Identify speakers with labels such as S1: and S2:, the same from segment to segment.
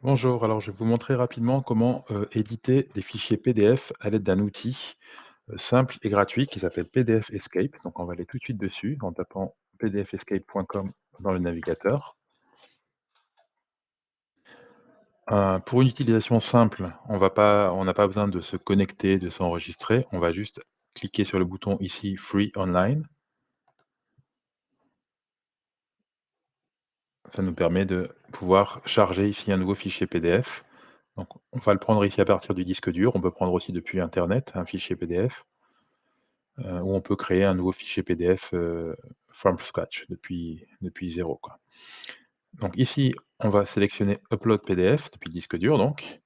S1: Bonjour, alors je vais vous montrer rapidement comment éditer des fichiers PDF à l'aide d'un outil simple et gratuit qui s'appelle PDF Escape. Donc on va aller tout de suite dessus en tapant pdfescape.com dans le navigateur. Pour une utilisation simple, on n'a pas besoin de se connecter, de s'enregistrer. On va juste cliquer sur le bouton ici Free Online. Ça nous permet de pouvoir charger ici un nouveau fichier PDF. Donc on va le prendre ici à partir du disque dur. On peut prendre aussi depuis Internet un fichier PDF. Où on peut créer un nouveau fichier PDF, from scratch, depuis 0 quoi. Donc ici, on va sélectionner Upload PDF depuis le disque dur donc.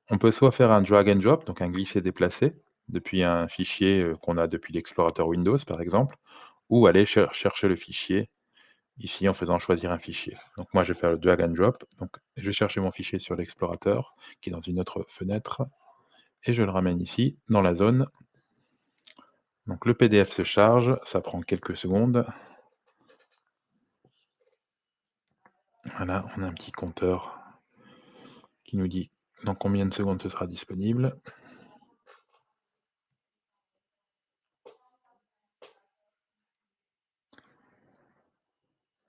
S1: On peut soit faire un drag and drop, donc un glisser-déplacer, depuis un fichier, qu'on a depuis l'explorateur Windows par exemple, ou aller chercher le fichier ici en faisant choisir un fichier. Donc moi je vais faire le drag and drop, donc je vais chercher mon fichier sur l'explorateur qui est dans une autre fenêtre et je le ramène ici dans la zone. Donc le PDF se charge, ça prend quelques secondes. Voilà, on a un petit compteur qui nous dit dans combien de secondes ce sera disponible.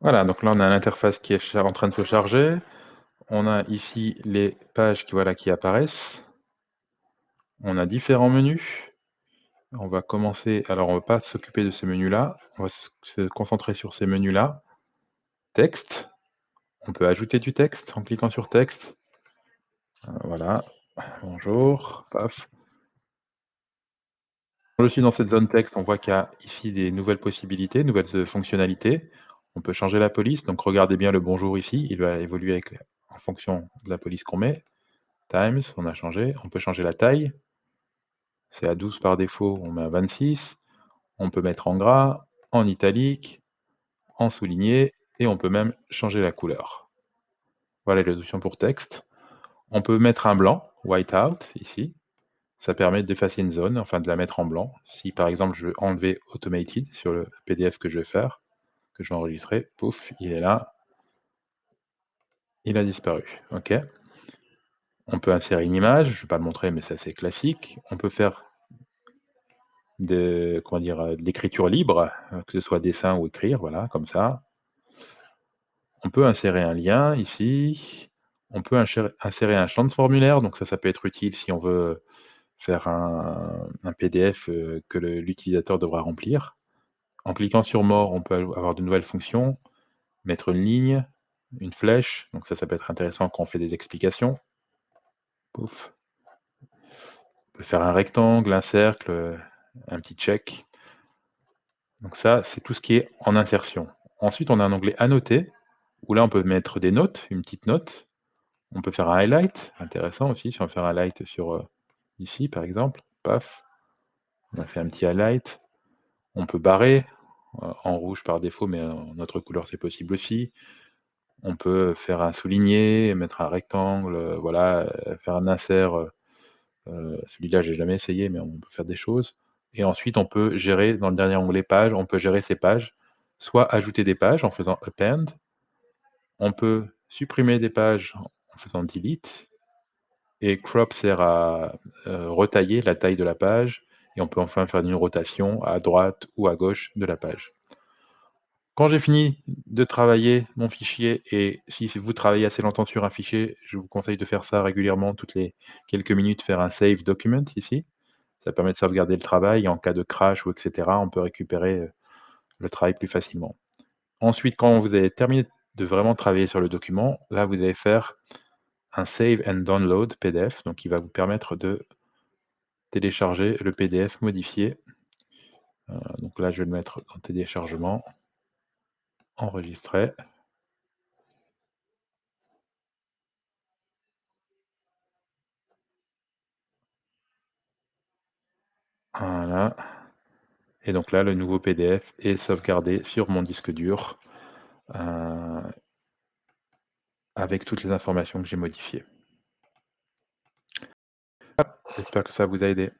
S1: Voilà, donc là on a l'interface qui est en train de se charger. On a ici les pages qui, voilà, qui apparaissent. On a différents menus. On va commencer, alors on ne va pas s'occuper de ces menus-là, on va se concentrer sur ces menus-là. Texte, on peut ajouter du texte en cliquant sur texte. Voilà, bonjour, paf. Quand je suis dans cette zone texte, on voit qu'il y a ici des nouvelles possibilités, nouvelles, fonctionnalités. On peut changer la police, donc regardez bien le bonjour ici, il va évoluer en fonction de la police qu'on met. Times, on a changé. On peut changer la taille. C'est à 12 par défaut, on met à 26. On peut mettre en gras, en italique, en souligné et on peut même changer la couleur. Voilà les options pour texte. On peut mettre un blanc, whiteout, ici. Ça permet d'effacer une zone, enfin de la mettre en blanc. Si par exemple je veux enlever automated sur le PDF que je vais faire, que je vais enregistrer, pouf, il est là, il a disparu. OK. On peut insérer une image, je ne vais pas le montrer, mais c'est assez classique. On peut faire comment dire, de l'écriture libre, que ce soit dessin ou écrire, voilà, comme ça. On peut insérer un lien ici. On peut insérer un champ de formulaire, donc ça peut être utile si on veut faire un PDF, que l'utilisateur devra remplir. En cliquant sur More, on peut avoir de nouvelles fonctions, mettre une ligne, une flèche, donc ça peut être intéressant quand on fait des explications. Pouf. On peut faire un rectangle, un cercle, un petit check. Donc ça, c'est tout ce qui est en insertion. Ensuite, on a un onglet Annoter, où là, on peut mettre des notes, une petite note. On peut faire un highlight, intéressant aussi, si on veut faire un highlight sur, ici, par exemple. Paf, on a fait un petit highlight. On peut barrer, en rouge par défaut, mais en autre couleur, c'est possible aussi. On peut faire un souligné, mettre un rectangle, voilà, faire un insert, celui-là, j'ai jamais essayé, mais on peut faire des choses et ensuite on peut gérer dans le dernier onglet pages, on peut gérer ces pages, soit ajouter des pages en faisant append, on peut supprimer des pages en faisant delete et crop sert à, retailler la taille de la page et on peut enfin faire une rotation à droite ou à gauche de la page. Quand j'ai fini de travailler mon fichier et si vous travaillez assez longtemps sur un fichier, je vous conseille de faire ça régulièrement, toutes les quelques minutes, faire un save document ici. Ça permet de sauvegarder le travail et en cas de crash ou et cetera, on peut récupérer, le travail plus facilement. Ensuite, quand vous avez terminé de vraiment travailler sur le document, là, vous allez faire un save and download PDF, donc qui va vous permettre de télécharger le PDF modifié. Donc là, je vais le mettre en téléchargement, enregistrer. Voilà et donc là, le nouveau PDF est sauvegardé sur mon disque dur, heu, avec toutes les informations que j'ai modifiées. J'espère que ça vous a aidé.